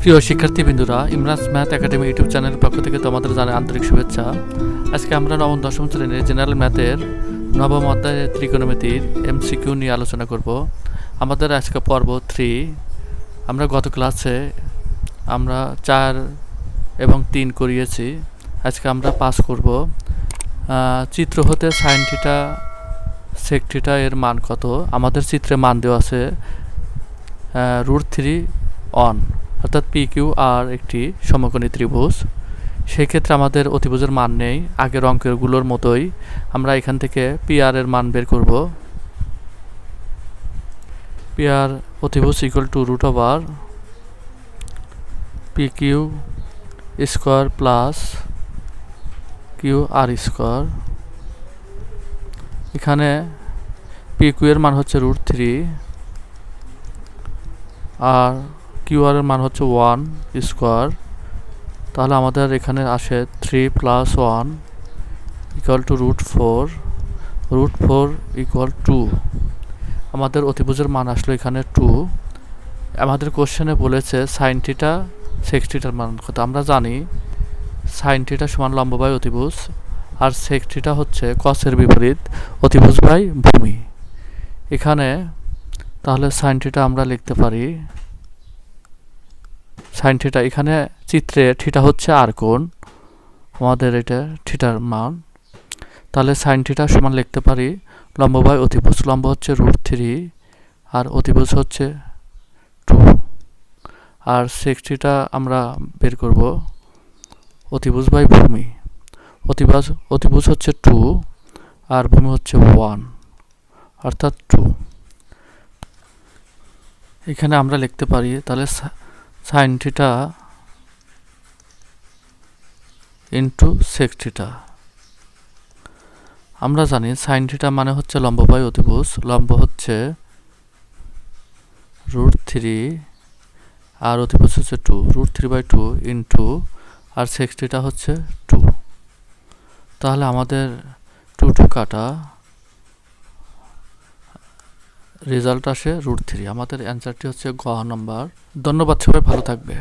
প্রিয় শিক্ষার্থীবৃন্দুরা, Imran's math academy YouTube চ্যানেলের পক্ষ থেকে তোমাদের জানাই আন্তরিক শুভেচ্ছা। আজকে আমরা নবম দশম শ্রেণীর জেনারেল ম্যাথের নবম অধ্যায়ের ত্রিকোণমিতির এমসিকিউ নিয়ে আলোচনা করব। আমাদের আজকে পর্ব 3। আমরা গত ক্লাসে 4 এবং 3 করিয়েছি। আজকে আমরা 5 করব। চিত্র হতে সাইন থিটা সেক থিটা এর মান কত? আমাদের চিত্রে মান দেওয়া আছে √3 অন, অর্থাৎ পি কিউ আর একটি সমকোণী ত্রিভুজ। সেই ক্ষেত্রে আমাদের অতিভুজের মান নেই, আগের অঙ্কেরগুলোর মতোই আমরা এখান থেকে পি আর এর মান বের করব। পি আর অতিভুজ ইকুয়াল টু √ওভার P Q square plus Q R square. এখানে পি কিউ এর মান হচ্ছে √3 আর কিউ আর এর মান হচ্ছে 1 স্কোয়ার। তাহলে আমাদের এখানে আসে 3 + 1 ইকুয়াল টু √4, √4 ইকুয়াল 2। আমাদের অতিভুজের মান আসলো এখানে 2। আমাদের কোশ্চেনে বলেছে সাইন থিটা সেক থিটার মান কত। আমরা জানি সাইন থিটা সমান লম্ব বাই অতিভুজ, আর সেক থিটা হচ্ছে কসের বিপরীত অতিভুজ বাই ভূমি। এখানে তাহলে সাইন থিটা আমরা লিখতে পারি সাইন থিটা, এখানে চিত্রে থিটা হচ্ছে আর কোণ, আমাদের এটা থিটার মান। তাহলে সাইন থিটা সমান লিখতে পারি লম্ব বাই অতিভুজ। লম্ব হচ্ছে √3 আর অতিভুজ হচ্ছে 2, আর সেক থিটা আমরা বের করব অতিভুজ বাই ভূমি। অতিভুজ হচ্ছে 2 আর ভূমি হচ্ছে 1, অর্থাৎ 2। এখানে আমরা লিখতে পারি তাহলে sine theta into sec theta. আমরা জানি সাইন থিটা মানে হচ্ছে লম্ব বাই অতিভুজ। লম্ব হচ্ছে √3 আর অতিভুজ হচ্ছে 2, √3/2 ইন্টু আর সেক থিটা হচ্ছে 2। তাহলে আমাদের 2 কাটা রেজাল্ট আসে √3। আমাদের অ্যান্সারটি হচ্ছে গ নম্বর। ধন্যবাদ, সবাই ভালো থাকবে।